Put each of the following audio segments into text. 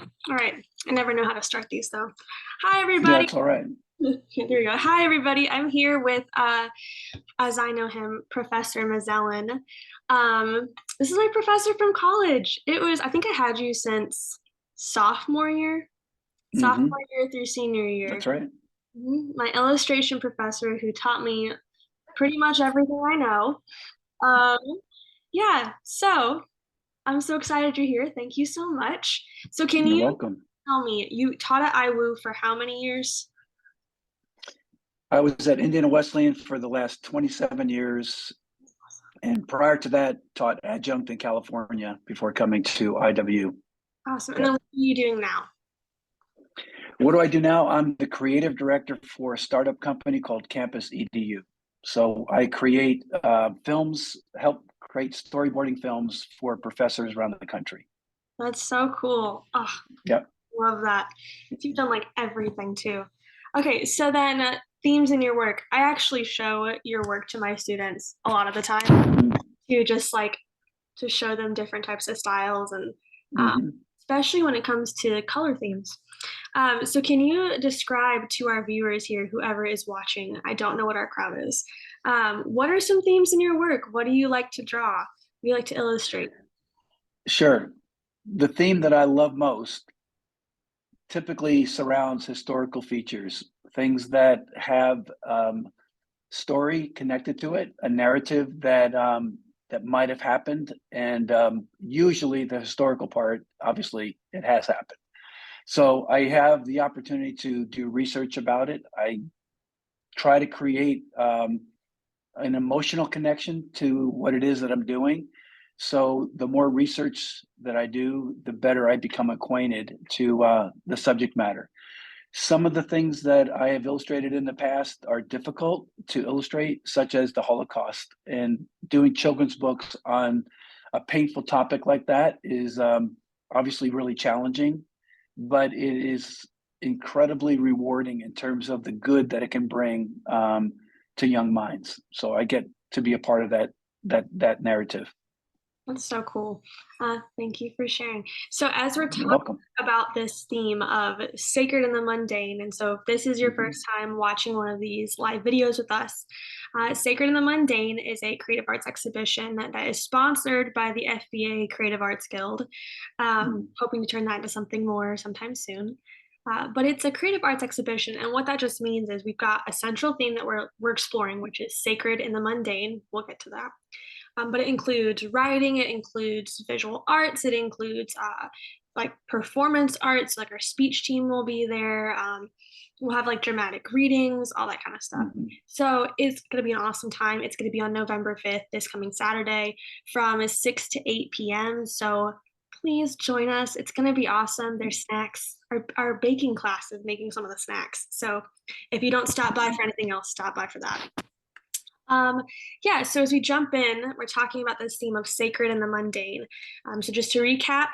All right. I never know how to start these though. Hi, Yeah, everybody. it's all right. There we go. Hi, everybody. I'm here with, as I know him, Professor Mazellan. Um, this is my professor from college. I think I had you since sophomore year, sophomore Hmm. year through senior year. That's right. My illustration professor who taught me pretty much everything I know. Um, yeah, so I'm so excited you're here. Thank you so much. So, can You're you welcome. tell me, you taught at IWU for how many years? I was at Indiana Wesleyan for the last 27 years, and prior to that, taught adjunct in California before coming to IW. Awesome. And then Yep. what are you doing now? What do I do now? I'm the creative director for a startup company called Campus EDU. So I create films, help create storyboarding films for professors around the country. That's so cool. Oh, Yep. love that. You've done like everything too. Okay, so then themes in your work. I actually show your work to my students a lot of the time to just like to show them different types of styles and Mm-hmm. especially when it comes to color themes. So can you describe to our viewers here, whoever is watching, I don't know what our crowd is, what are some themes in your work? What do you like to draw? What do you like to illustrate? Sure. The theme that I love most typically surrounds historical features, things that have story connected to it, a narrative that might have happened, and usually the historical part, obviously, it has happened. So I have the opportunity to do research about it. I try to create an emotional connection to what it is that I'm doing. So the more research that I do, the better I become acquainted to the subject matter. Some of the things that I have illustrated in the past are difficult to illustrate, such as the Holocaust. And doing children's books on a painful topic like that is obviously really challenging, but it is incredibly rewarding in terms of the good that it can bring to young minds. So I get to be a part of that narrative. That's so cool. Thank you for sharing. So, as we're You're talking welcome. about this theme of sacred and the mundane, and so if this is your Mhm. first time watching one of these live videos with us, Sacred and the Mundane is a creative arts exhibition that is sponsored by the FBA Creative Arts Guild. Hoping to turn that into something more sometime soon. But it's a creative arts exhibition, and what that just means is we've got a central theme that we're exploring, which is sacred in the mundane. We'll get to that. But it includes writing, it includes visual arts, it includes like performance arts, like our speech team will be there. We'll have like dramatic readings, all that kind of stuff. Mhm. So it's going to be an awesome time. It's going to be on November 5th, this coming Saturday from 6 to 8 p.m. So please join us. It's going to be awesome. There's snacks. Our baking class is making some of the snacks. So if you don't stop by for anything else, stop by for that. Um, yeah, so as we jump in, we're talking about this theme of sacred and the mundane. So just to recap,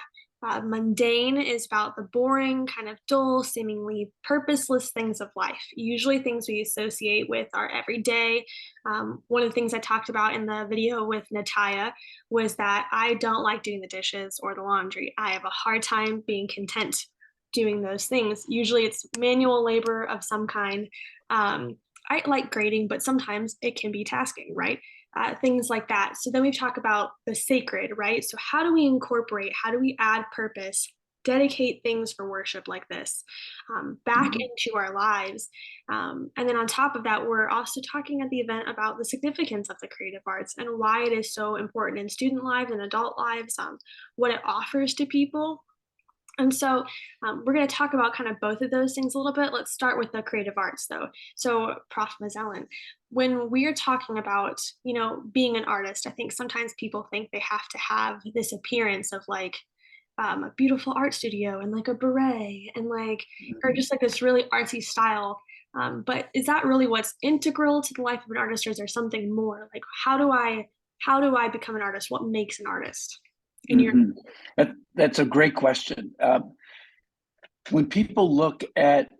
mundane is about the boring, kind of dull, seemingly purposeless things of life, usually things we associate with our everyday. One of the things I talked about in the video with Nataya was that I don't like doing the dishes or the laundry. I have a hard time being content doing those things. Usually it's manual labor of some kind. I like grading, but sometimes it can be tasking, right? Things like that. So then we talk about the sacred, right? So how do we incorporate, how do we add purpose, dedicate things for worship like this back Mhm. into our lives? And then on top of that, we're also talking at the event about the significance of the creative arts and why it is so important in student lives and adult lives, what it offers to people. And so we're going to talk about kind of both of those things a little bit. Let's start with the creative arts, though. So, Prof. Mazellan, when we are talking about, being an artist, I think sometimes people think they have to have this appearance of like a beautiful art studio and like a beret and like, or Mhm. just like this really artsy style. But is that really what's integral to the life of an artist, or is there something more? Like, how do I become an artist? What makes an artist? In your Mhm. That's a great question. When people look at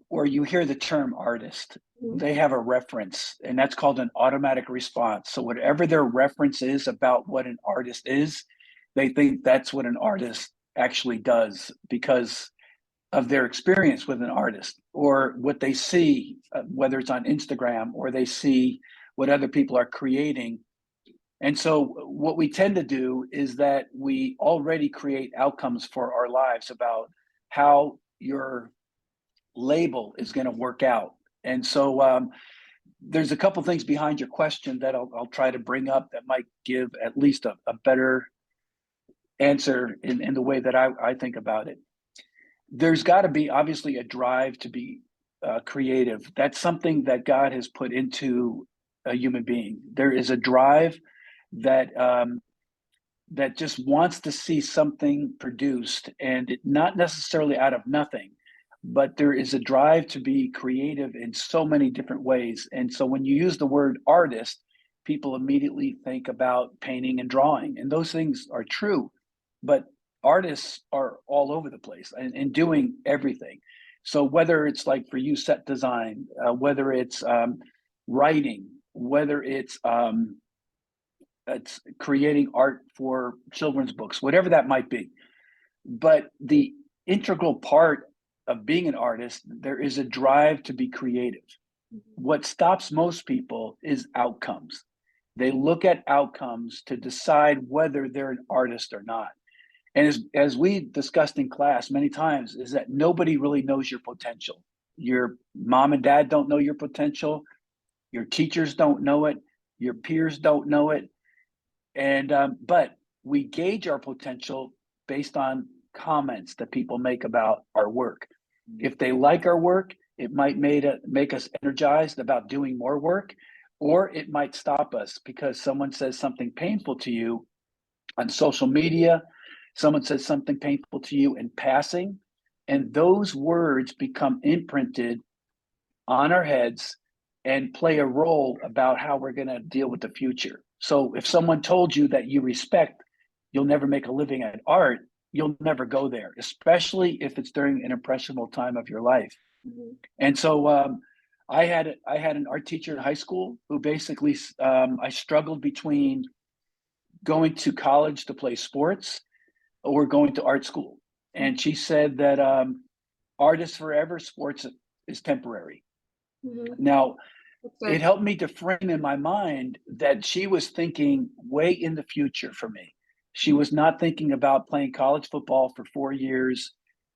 or you hear the term artist, Mhm. they have a reference, and that's called an automatic response. So whatever their reference is about what an artist is, they think that's what an artist actually does because of their experience with an artist or what they see, whether it's on Instagram or they see what other people are creating. And so, what we tend to do is that we already create outcomes for our lives about how your label is going to work out. And so, there's a couple things behind your question that I'll try to bring up that might give at least a better answer in the way that I think about it. There's got to be obviously a drive to be creative. That's something that God has put into a human being. There is a drive that that just wants to see something produced, and not necessarily out of nothing, but there is a drive to be creative in so many different ways. And so when you use the word artist, people immediately think about painting and drawing, and those things are true, but artists are all over the place and doing everything. So whether it's like for you set design, whether it's writing, whether it's creating art for children's books, whatever that might be. But the integral part of being an artist, there is a drive to be creative. What stops most people is outcomes. They look at outcomes to decide whether they're an artist or not. And as we discussed in class many times, is that nobody really knows your potential. Your mom and dad don't know your potential. Your teachers don't know it. Your peers don't know it. And but we gauge our potential based on comments that people make about our work. If they like our work, it might make us energized about doing more work, or it might stop us because someone says something painful to you on social media, someone says something painful to you in passing, and those words become imprinted on our heads and play a role about how we're going to deal with the future. So if someone told you that you respect, you'll never make a living at art, you'll never go there, especially if it's during an impressionable time of your life. Mhm. And so I had an art teacher in high school who basically I struggled between going to college to play sports or going to art school. And she said that art is forever, sports is temporary. Mhm. Now, That's it good. helped me to frame in my mind that she was thinking way in the future for me. She was not thinking about playing college football for 4 years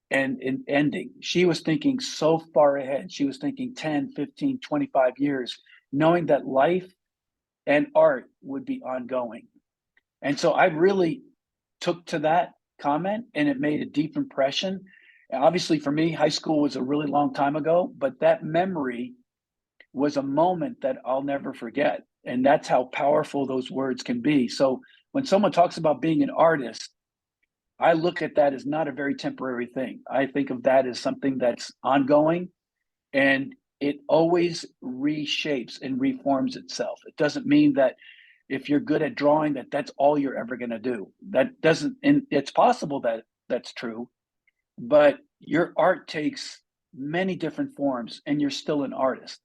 and ending. She was thinking so far ahead. She was thinking 10, 15, 25 years, knowing that life and art would be ongoing. And so I really took to that comment and it made a deep impression. And obviously, for me, high school was a really long time ago, but that memory was a moment that I'll never forget. And that's how powerful those words can be. So when someone talks about being an artist, I look at that as not a very temporary thing. I think of that as something that's ongoing and it always reshapes and reforms itself. It doesn't mean that if you're good at drawing that that's all you're ever going to do. That doesn't, and it's possible that that's true, but your art takes many different forms and you're still an artist.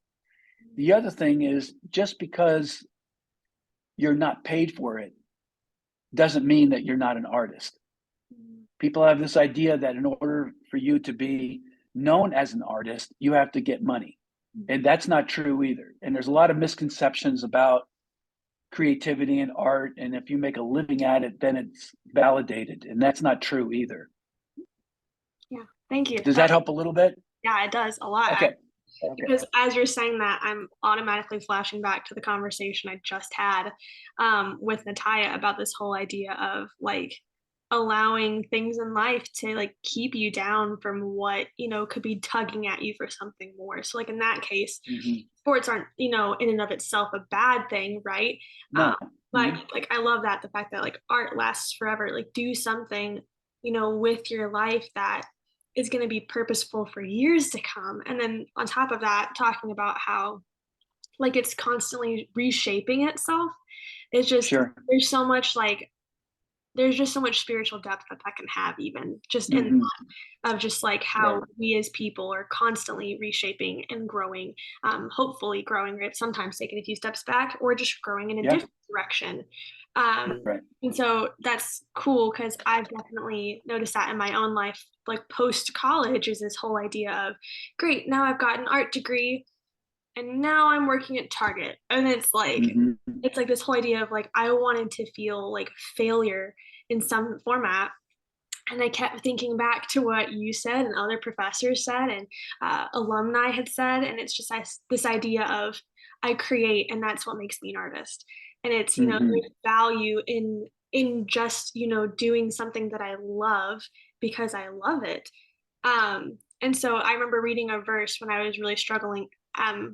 The other thing is just because you're not paid for it doesn't mean that you're not an artist. Mhm. People have this idea that in order for you to be known as an artist, you have to get money. And that's not true either. And there's a lot of misconceptions about creativity and art. And if you make a living at it, then it's validated. And that's not true either. Yeah. Thank you. Does that help a little bit? Yeah, it does a lot. Okay. Okay. Because as you're saying that, I'm automatically flashing back to the conversation I just had with Nataya about this whole idea of like allowing things in life to like keep you down from what could be tugging at you for something more. So like in that case, Mm-hmm. sports aren't in and of itself a bad thing, right? Um, No. but Mm-hmm. like I love that the fact that like art lasts forever. Like do something with your life that is going to be purposeful for years to come. And then on top of that, talking about how like it's constantly reshaping itself. It's just Sure. there's so much like there's just so much spiritual depth that that can have even just in Mm-hmm. that of just like how Right. we as people are constantly reshaping and growing, hopefully growing, right? Sometimes taking a few steps back or just growing in a Yeah. different direction. Right. And so that's cool because I've definitely noticed that in my own life. Like post college is this whole idea of, great, now I've got an art degree and now I'm working at Target. And Hmm. it's like this whole idea of like I wanted to feel like failure in some format. And I kept thinking back to what you said and other professors said and alumni had said, and it's just this idea of I create, and that's what makes me an artist. And it's Hmm. there's value in just doing something that I love because I love it. And so I remember reading a verse when I was really struggling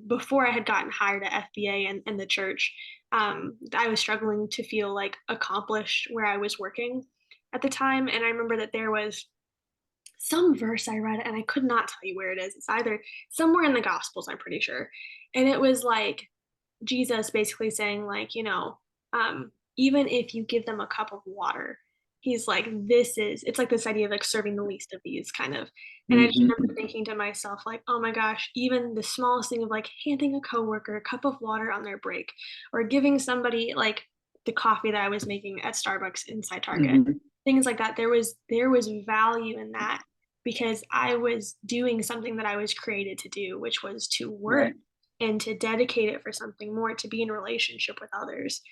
before I had gotten hired at FBA and the church. I was struggling to feel like accomplished where I was working at the time. And I remember that there was some verse I read, and I could not tell you where it is. It's either somewhere in the Gospels, I'm pretty sure. And it was like Jesus basically saying, like, even if you give them a cup of water, he's like, it's like this idea of like serving the least of these kind of. And I just remember Hmm. thinking to myself, like, oh my gosh, even the smallest thing of like handing a coworker a cup of water on their break or giving somebody like the coffee that I was making at Starbucks inside Target, Hmm. things like that. There was value in that because I was doing something that I was created to do, which was to work Right. and to dedicate it for something more, to be in a relationship with others.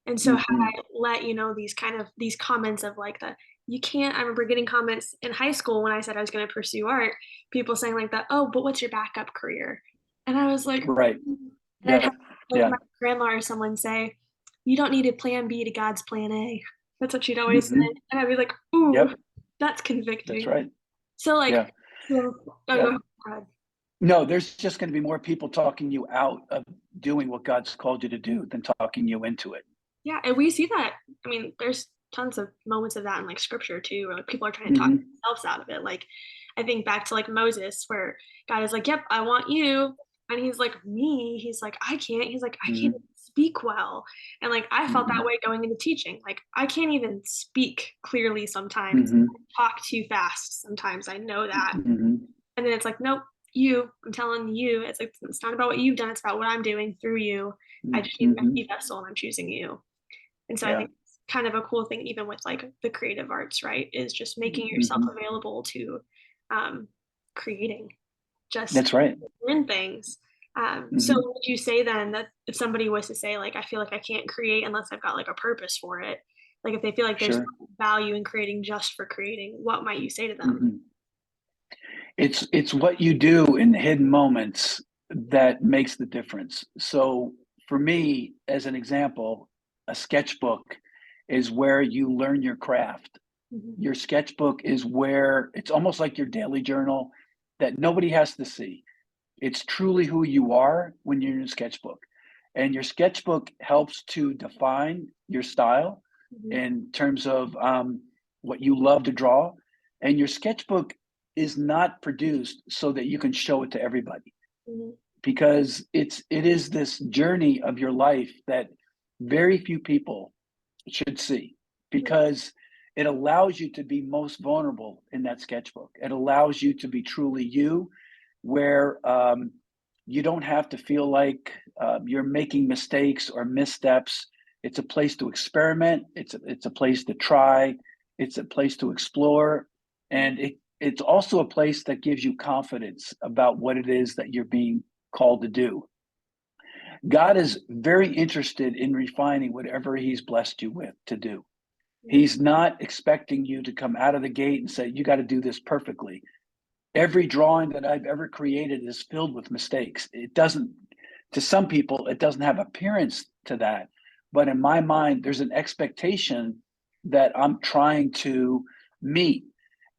And so had Hmm. I let, these comments of like you can't, I remember getting comments in high school when I said I was going to pursue art, people saying like that, oh, but what's your backup career? And I was like, Right. and I'd have Yep. like my Yep. grandma or someone say, you don't need a plan B to God's plan A. That's what she'd always say. Hmm. And I'd be like, ooh, Yep. that's That's convicting. right. So like, Yeah. so, oh, Yep. go ahead. No, there's just going to be more people talking you out of doing what God's called you to do than talking you into it. Yeah, and we see that. I mean, there's tons of moments of that in like scripture too, where like people are trying to talk Hmm. themselves out of it. Like I think back to like Moses, where God is like, "Yep, I want you," and he's like, "Me?" He's like, "I can't." He's like, "I can't even Hmm. speak well," and like I felt that Hmm. way going into teaching. Like I can't even speak clearly sometimes. Hmm. I talk too fast sometimes. I know that, Hmm. and then it's like, nope, you. I'm telling you, it's like it's not about what you've done. It's about what I'm doing through you. I just need an Hmm. empty vessel, and I'm choosing you. And so I Yeah. think it's kind of a cool thing, even with like the creative arts, right? Is just making yourself Hmm. available to um, creating, just That's right. learn things. So Hmm. would you say then that if somebody was to say like, I feel like I can't create unless I've got like a purpose for it, like if they feel like there's Sure. value in creating just for creating, what might you say to them? Hmm. It's what you do in the hidden moments that makes the difference. So for me, as an example, a sketchbook is where you learn your craft. Mhm. Your sketchbook is where it's almost like your daily journal that nobody has to see. It's truly who you are when you're in your sketchbook. And your sketchbook helps to define your style Mhm. in terms of what you love to draw. And your sketchbook is not produced so that you can show it to everybody Mhm. because it is this journey of your life that very few people should see because it allows you to be most vulnerable in that sketchbook. It allows you to be truly you, where you don't have to feel like you're making mistakes or missteps. It's a place to experiment. It's a place to try. It's a place to explore, Mhm. and it's also a place that gives you confidence about what it is that you're being called to do. God is very interested in refining whatever He's blessed you with to do. Mhm. He's not expecting you to come out of the gate and say, you got to do this perfectly. Every drawing that I've ever created is filled with mistakes. It doesn't, to some people, it doesn't have appearance to that. But in my mind, there's an expectation that I'm trying to meet.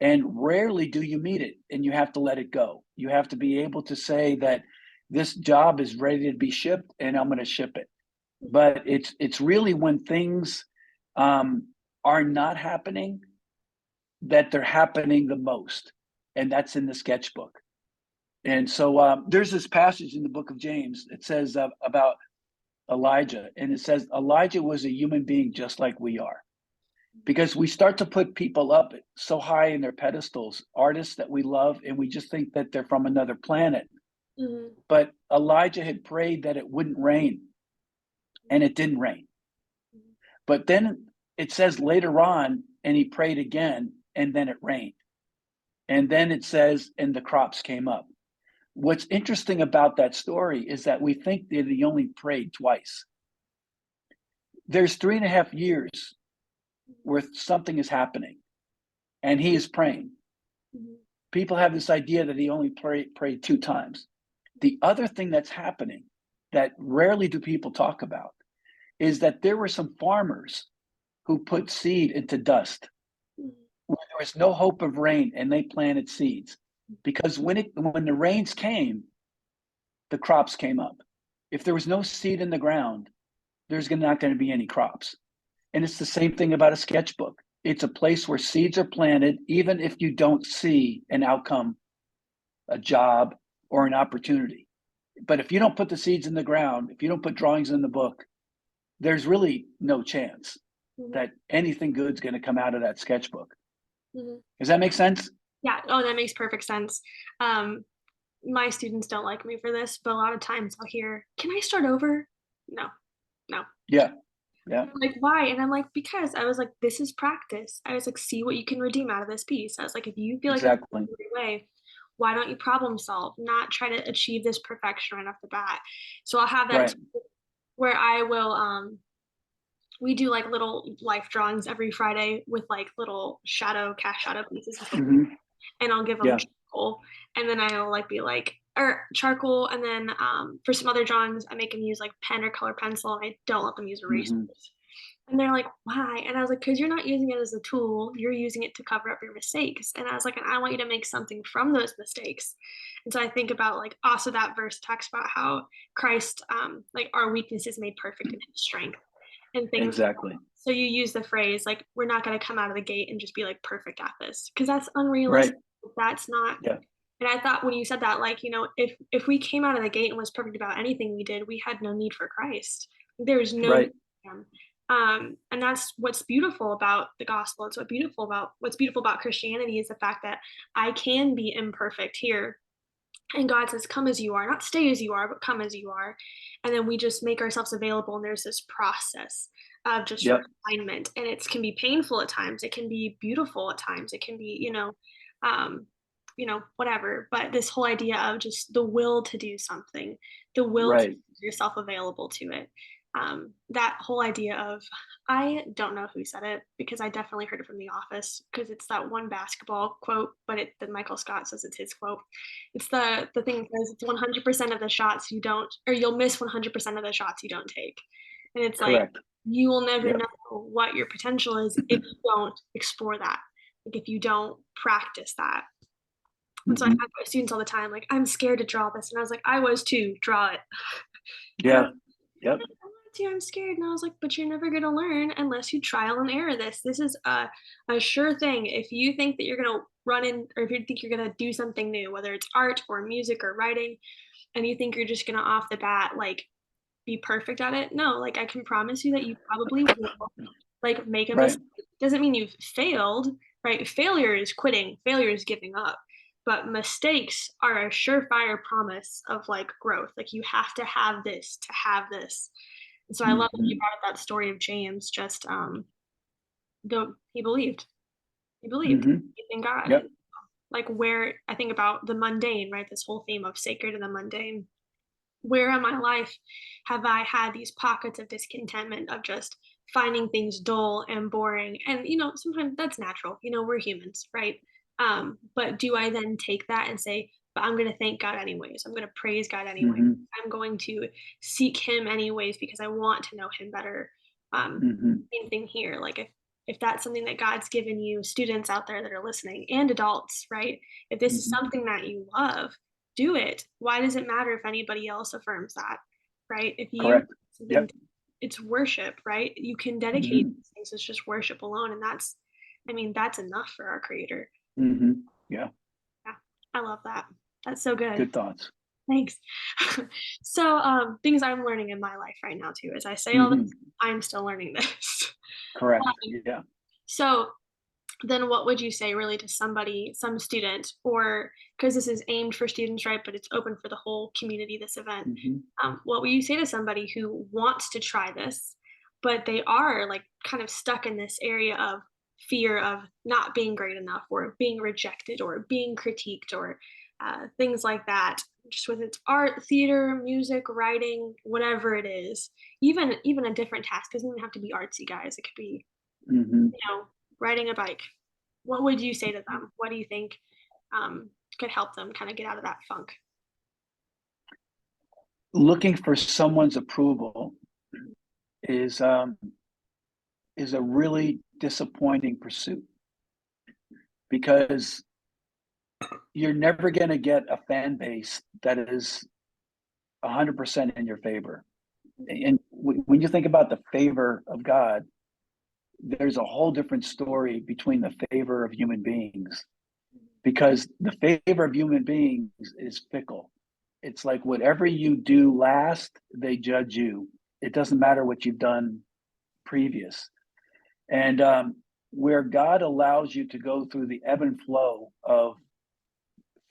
And rarely do you meet it, and you have to let it go. You have to be able to say that this job is ready to be shipped, and I'm going to ship it. But it's really when things um, are not happening that they're happening the most, and that's in the sketchbook. And so there's this passage in the book of James. It says about Elijah, and it says Elijah was a human being just like we are. Because we start to put people up so high in their pedestals, artists that we love, and we just think that they're from another planet. Mhm. But Elijah had prayed that it wouldn't rain, and it didn't rain. But then it says later on, and he prayed again, and then it rained. And then it says, and the crops came up. What's interesting about that story is that we think that he only prayed twice. There's 3.5 years where something is happening, and he is praying. Mhm. People have this idea that he only prayed 2 times. The other thing that's happening that rarely do people talk about is that there were some farmers who put seed into dust Mhm. when there was no hope of rain, and they planted seeds, because when the rains came, the crops came up. If there was no seed in the ground, there's not going to be any crops. And it's the same thing about a sketchbook. It's a place where seeds are planted, even if you don't see an outcome, a job, or an opportunity. But if you don't put the seeds in the ground, if you don't put drawings in the book, there's really no chance Mhm. that anything good's going to come out of that sketchbook. Mhm. Does that make sense? Yeah. Oh, that makes perfect sense. Um, my students don't like me for this, but a lot of times I'll hear, "Can I start over?" No, no. Yeah. Yeah. They're like, "Why?" And I'm like, "Because." I was like, "This is practice." I was like, "See what you can redeem out of this piece." I was like, "If you feel like it's Exactly. the right way, why don't you problem solve, not try to achieve this perfection right off the bat?" So I'll have that Right. too, where I will, we do like little life drawings every Friday with like little cast shadow pieces and stuff, Hmm. and I'll give them Yeah. charcoal, and then I'll like be like, or charcoal, and then for some other drawings, I make them use like pen or color pencil, and I don't let them use erasers. Hmm. And they're like, "Why?" And I was like, "'Cause you're not using it as a tool, you're using it to cover up your mistakes." And I was like, "And I want you to make something from those mistakes." And so I think about like also that verse talks about how Christ, like our weakness is made perfect in his strength and things. Exactly. So you use the phrase like, "We're not gonna come out of the gate and just be like perfect at this," because that's Right. unrealistic. That's not. Yeah. And I thought when you said that, like, if we came out of the gate and was perfect about anything we did, we had no need for Christ. There's no need Right. for him. And that's what's beautiful about the gospel. It's what's beautiful about Christianity is the fact that I can be imperfect here. And God says, "Come as you are, not stay as you are, but come as you are." And then we just make ourselves available, and there's this process of just Yep. refinement. And it can be painful at times, it can be beautiful at times, it can be, um, whatever. But this whole idea of just the will to do something, the will to Right. make yourself available to it. That whole idea of, I don't know who said it because I definitely heard it from The Office because it's that one basketball quote, but then Michael Scott says it's his quote. It's the thing that says it's 100% of the shots you don't, or you'll miss 100% of the shots you don't take. And it's like, Correct. you will never Yep. know what your potential is if you don't explore that, like if you don't practice that. And so I have Hmm. my students all the time, like, "I'm scared to draw this." And I was like, "I was too, draw it." And Yeah. Yep. I want to, I'm scared. And I was like, "But you're never gonna learn unless you trial and error this. This is a sure thing. If you think that you're gonna run in, or if you think you're gonna do something new, whether it's art or music or writing, and you think you're just gonna off the bat like be perfect at it, no, like I can promise you that you probably will like make a Right. mistake. Doesn't mean you've failed, right? Failure is quitting, failure is giving up. But mistakes are a surefire promise of like growth. Like you have to have this to have this. And so I love that you Hmm. brought up that story of James, just though he believed. He believed Hmm. in God. Yep. And like where I think about the mundane, right? This whole theme of sacred and the mundane. Where in my life have I had these pockets of discontentment of just finding things dull and boring? And sometimes that's natural. We're humans, right? But do I then take that and say, but I'm going to thank God anyways. I'm going to praise God anyways. Hmm. I'm going to seek Him anyways because I want to know Him better. Hmm. Same thing here. Like if that's something that God's given you, students out there that are listening, and adults, right? If this is Hmm. something that you love, do it. Why does it matter if anybody else affirms that, right? If you Correct. something, Yep. it's worship, right? You can dedicate Hmm. these things. It's just worship alone, and that's enough for our Creator. Hmm. Yeah. Yeah, I love that. That's so good. Good thoughts. Thanks. So, things I'm learning in my life right now too, as I say all Hmm. this, I'm still learning this. Correct. Um, Yeah. so then what would you say really to somebody, some student, or because this is aimed for students, right? But it's open for the whole community, this event. Hmm. What would you say to somebody who wants to try this, but they are like kind of stuck in this area of fear of not being great enough or being rejected or being critiqued or things like that. Just with its art, theater, music, writing, whatever it is, even a different task doesn't even have to be artsy, guys. It could be, Hmm. riding a bike. What would you say to them? What do you think could help them kind of get out of that funk? Looking for someone's approval is um, is a really disappointing pursuit because you're never going to get a fan base that is 100% in your favor. And when you think about the favor of God, there's a whole different story between the favor of human beings because the favor of human beings is fickle. It's like whatever you do last, they judge you. It doesn't matter what you've done previous. And where God allows you to go through the ebb and flow of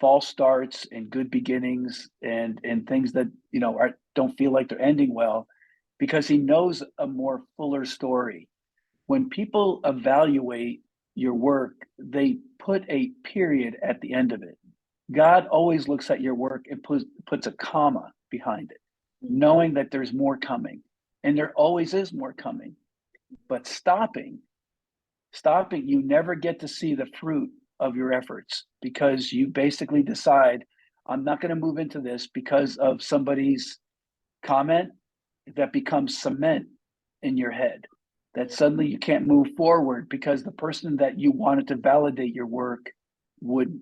false starts and good beginnings and things that don't feel like they're ending well, because He knows a more fuller story. When people evaluate your work, they put a period at the end of it. God always looks at your work and puts a comma behind it, knowing that there's more coming. And there always is more coming. But stopping, you never get to see the fruit of your efforts because you basically decide, I'm not going to move into this because of somebody's comment that becomes cement in your head. That suddenly you can't move forward because the person that you wanted to validate your work wouldn't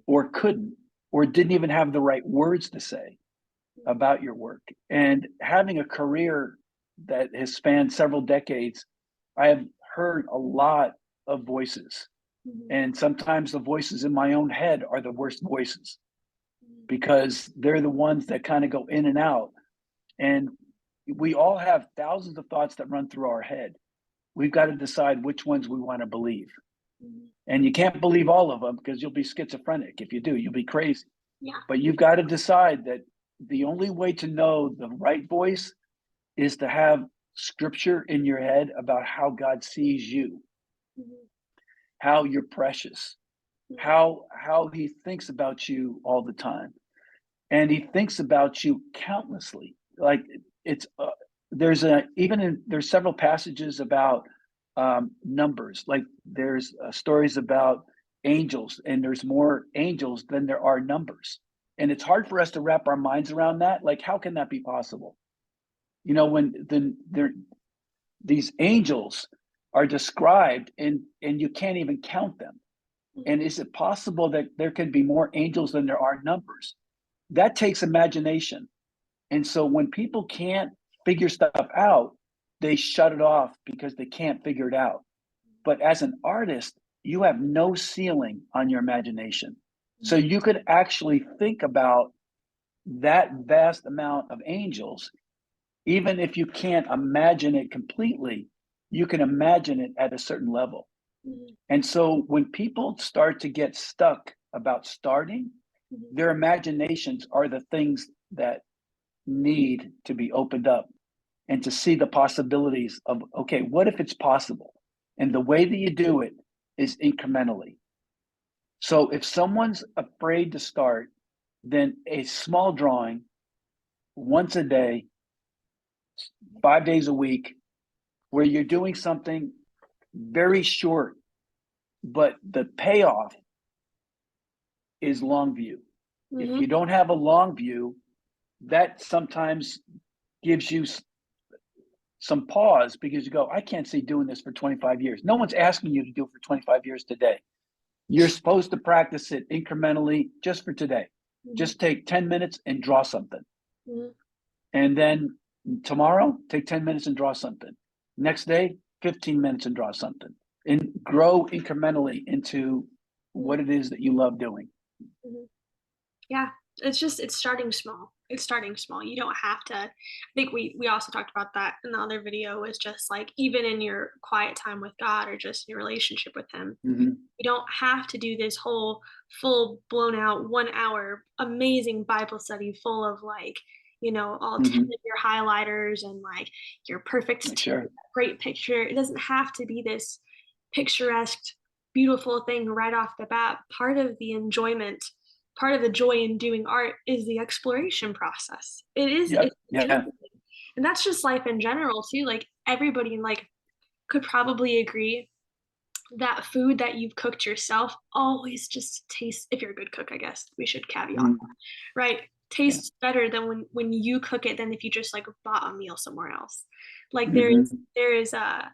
or couldn't or didn't even have the right words to say about your work. And having a career that has spanned several decades, I have heard a lot of voices. Mhm. And sometimes the voices in my own head are the worst voices because they're the ones that kind of go in and out. And we all have thousands of thoughts that run through our head. We've got to decide which ones we want to believe. Mhm. And you can't believe all of them because you'll be schizophrenic. If you do, you'll be crazy. Yeah. But you've got to decide that the only way to know the right voice is to have scripture in your head about how God sees you, Mhm. how you're precious, Mhm. how He thinks about you all the time. And He thinks about you countlessly. Like it's there's several passages about numbers. Like there's stories about angels, and there's more angels than there are numbers. And it's hard for us to wrap our minds around that. Like, how can that be possible? When these angels are described and you can't even count them. And Mhm. is it possible that there can be more angels than there are numbers? That takes imagination. And so when people can't figure stuff out, they shut it off because they can't figure it out. But as an artist, you have no ceiling on your imagination. So Mhm. you could actually think about that vast amount of angels. Even if you can't imagine it completely, you can imagine it at a certain level. Mhm. And so when people start to get stuck about starting, Mhm. their imaginations are the things that need to be opened up and to see the possibilities of, okay, what if it's possible? And the way that you do it is incrementally. So if someone's afraid to start, then a small drawing once a day, 5 days a week, where you're doing something very short, but the payoff is long view. If Mhm. you don't have a long view, that sometimes gives you some pause because you go, I can't see doing this for 25 years. No one's asking you to do it for 25 years today. You're supposed to practice it incrementally just for today. Mhm. Just take 10 minutes and draw something. Mhm. And then tomorrow, take 10 minutes and draw something. Next day, 15 minutes and draw something. And grow incrementally into Mhm. what it is that you love doing. Mhm. Yeah, it's starting small. It's starting small. You don't have to. I think we also talked about that in the other video. Is just like even in your quiet time with God or just your relationship with Him, Mm-hmm. you don't have to do this whole full blown out 1 hour amazing Bible study full of like all 10 Hmm. of your highlighters and like your perfect Sure. great picture. It doesn't have to be this picturesque, beautiful thing right off the bat. Part of the joy in doing art is the exploration process. It's Yep. Yeah. journey. And that's just life in general too. Like everybody like could probably agree that food that you've cooked yourself always just tastes, if you're a good cook, I guess we should caveat, Mhm. right? Yeah. Tastes better than when you cook it than if you just like bought a meal somewhere else. Like Hmm. there is a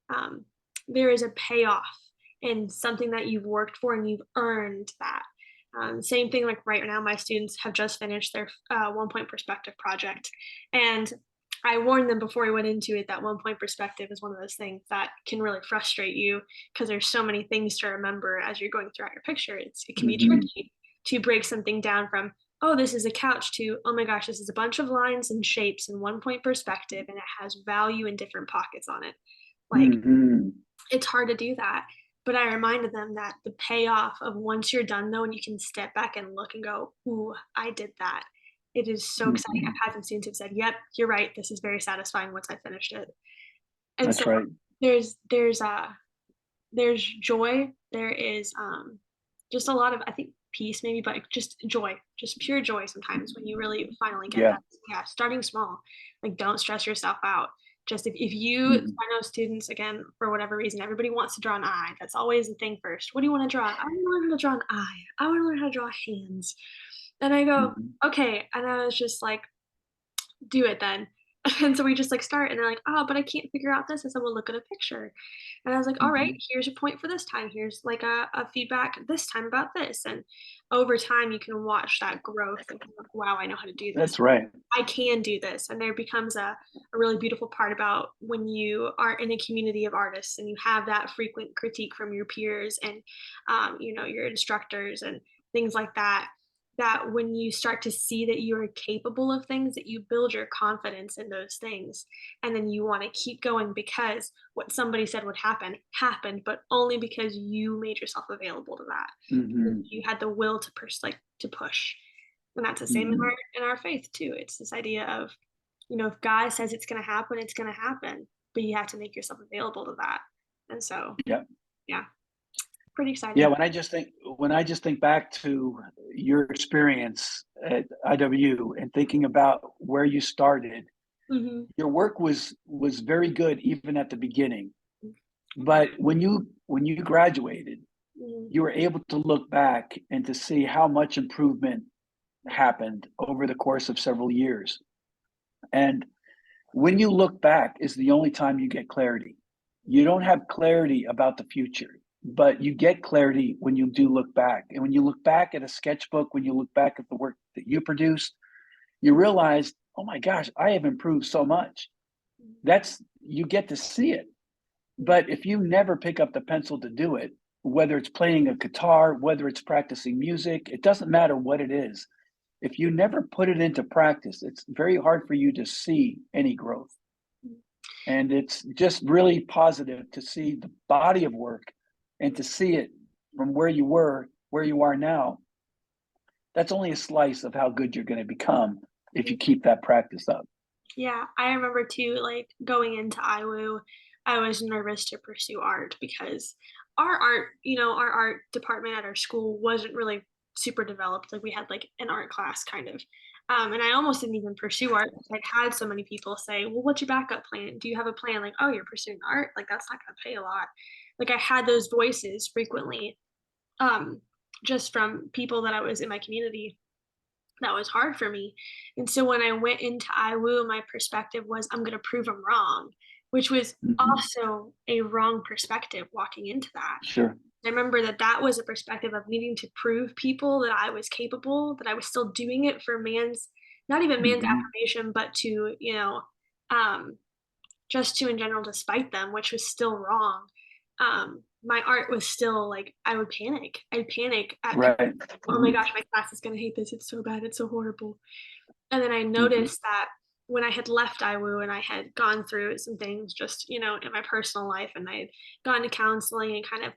um, there is a payoff in something that you've worked for and you've earned that. Same thing like right now, my students have just finished their 1 point perspective project. And I warned them before we went into it that 1 point perspective is one of those things that can really frustrate you because there's so many things to remember as you're going throughout your picture. It can be Hmm. tricky to break something down from, oh, this is a couch to, oh my gosh, this is a bunch of lines and shapes in 1 point perspective and it has value in different pockets on it. Like Hmm. it's hard to do that. But I reminded them that the payoff of once you're done though, and you can step back and look and go, ooh, I did that. It is so exciting. Hmm. I've had some students who've said, yep, you're right. This is very satisfying once I finished it. And so That's right. there's there's uh there's joy. There is just a lot of I think peace maybe, but just joy, just pure joy sometimes when you really finally get Yeah. that. Yeah, starting small. Like don't stress yourself out. Just if you I Hmm. know students again for whatever reason, everybody wants to draw an eye. That's always the thing first. What do you want to draw? I want to learn how to draw an eye. I want to learn how to draw hands. And I go, Hmm. okay. And I was just like, do it then. And so we just like start and they're like, oh, but I can't figure out this. I said, well, look at a picture. And I was like, all right, Hmm. here's a point for this time. Here's like a feedback this time about this. And over time, you can watch that growth and be like, wow, I know how to do this. That's right. I can do this. And there becomes a really beautiful part about when you are in a community of artists and you have that frequent critique from your peers and, your instructors and things like that. That when you start to see that you're capable of things, that you build your confidence in those things. And then you want to keep going because what somebody said would happen happened, but only because you made yourself available to that. Hmm. You had the will to to push. And that's the same Hmm. in our faith too. It's this idea of, if God says it's going to happen, it's going to happen, but you have to make yourself available to that. And so, Yeah. yeah, pretty Yeah. exciting. When I just think back to your experience at IW and thinking about where you started, Hmm. your work was very good even at the beginning. But when you graduated, Hmm. you were able to look back and to see how much improvement happened over the course of several years. And when you look back is the only time you get clarity. You don't have clarity about the future, but you get clarity when you do look back. And when you look back at a sketchbook, when you look back at the work that you produced, you realize, oh my gosh, I have improved so much. That's you get to see it. But if you never pick up the pencil to do it, whether it's playing a guitar, whether it's practicing music, it doesn't matter what it is. If you never put it into practice, it's very hard for you to see any growth. And it's just really positive to see the body of work and to see it from where you were, where you are now. That's only a slice of how good you're going to become if you keep that practice up. Yeah, I remember too, like going into IWU, I was nervous to pursue art because our art department at our school wasn't really super developed. Like we had like an art class kind of. And I almost didn't even pursue art because I'd had so many people say, well, what's your backup plan? Do you have a plan? Like, oh, you're pursuing art? Like, that's not going to pay a lot. Like, I had those voices frequently um, just from people that I was in my community that was hard for me. And so when I went into IWU, my perspective was I'm going to prove them wrong, which was Mhm. also a wrong perspective walking into that. Sure. I remember that that was a perspective of needing to prove people that I was capable, that I was still doing it for not even man's Mhm. affirmation, but to, um, just to in general to spite them, which was still wrong. My art was still like I would panic. I'd panic at people. Right. Oh my Mhm. gosh, my class is gonna hate this. It's so bad. It's so horrible. And then I Mhm. noticed that when I had left IWU and I had gone through some things just, in my personal life and I had gone to counseling and kind of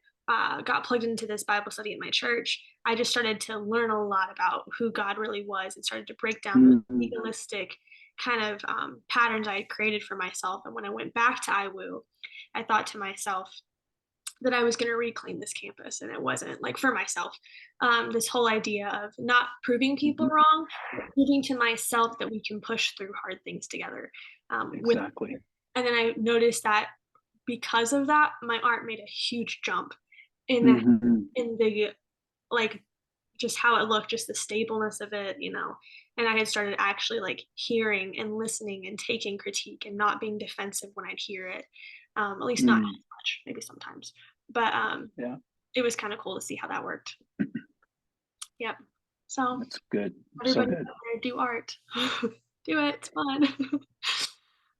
got plugged into this Bible study at my church, I just started to learn a lot about who God really was and started to break down the Mhm. legalistic kind of patterns I had created for myself. And when I went back to IWU, I thought to myself that I was going to reclaim this campus, and it wasn't like for myself. This whole idea of not proving people Mhm. wrong, proving to myself that we can push through hard things together. With Exactly. and then I noticed that because of that, my art made a huge jump in the Mhm. in the like just how it looked, just the stableness of it, And I had started actually like hearing and listening and taking critique and not being defensive when I'd hear it. At least not Mm. as much, maybe sometimes. But Yeah, it was kind of cool to see how that worked. Yep. So that's good. So everybody good. out there do art. Do it. It's fun.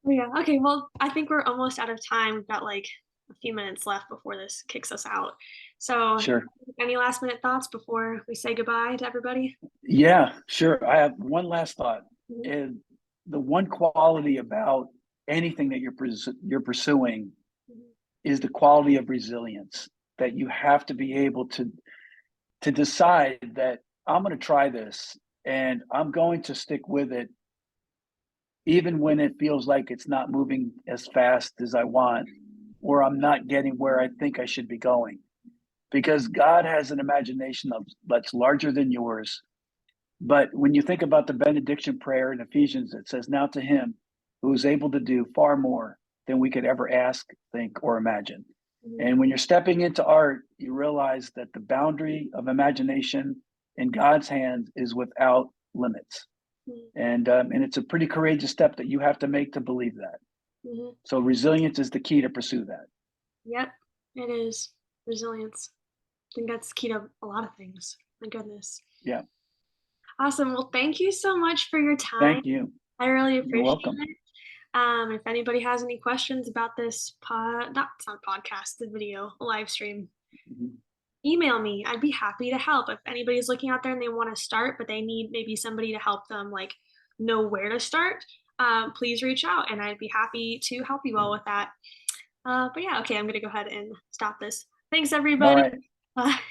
But yeah. Okay. Well, I think we're almost out of time. We've got like a few minutes left before this kicks us out. So, Sure. any last minute thoughts before we say goodbye to everybody? Yeah, sure. I have one last thought. Mhm, And the one quality about anything that you're pursuing mhm, is the quality of resilience, that you have to be able to decide that I'm going to try this and I'm going to stick with it even when it feels like it's not moving as fast as I want, or I'm not getting where I think I should be going. Because God has an imagination that's larger than yours. But when you think about the benediction prayer in Ephesians, it says, "Now to him who is able to do far more than we could ever ask, think, or imagine." mhm, And when you're stepping into art, you realize that the boundary of imagination in God's hands is without limits. mhm, And it's a pretty courageous step that you have to make to believe that. mhm. So resilience is the key to pursue that. Yep, it is. Resilience. I think that's key to a lot of things. My goodness. Yeah. Awesome. Well, thank you so much for your time. Thank you. I really You're appreciate welcome. it. If anybody has any questions about this not it's not a podcast, the video, live stream, Mhm. email me. I'd be happy to help. If anybody's looking out there and they want to start, but they need maybe somebody to help them like know where to start, please reach out and I'd be happy to help you all with that. But yeah, okay, I'm gonna go ahead and stop this. Thanks All everybody. right.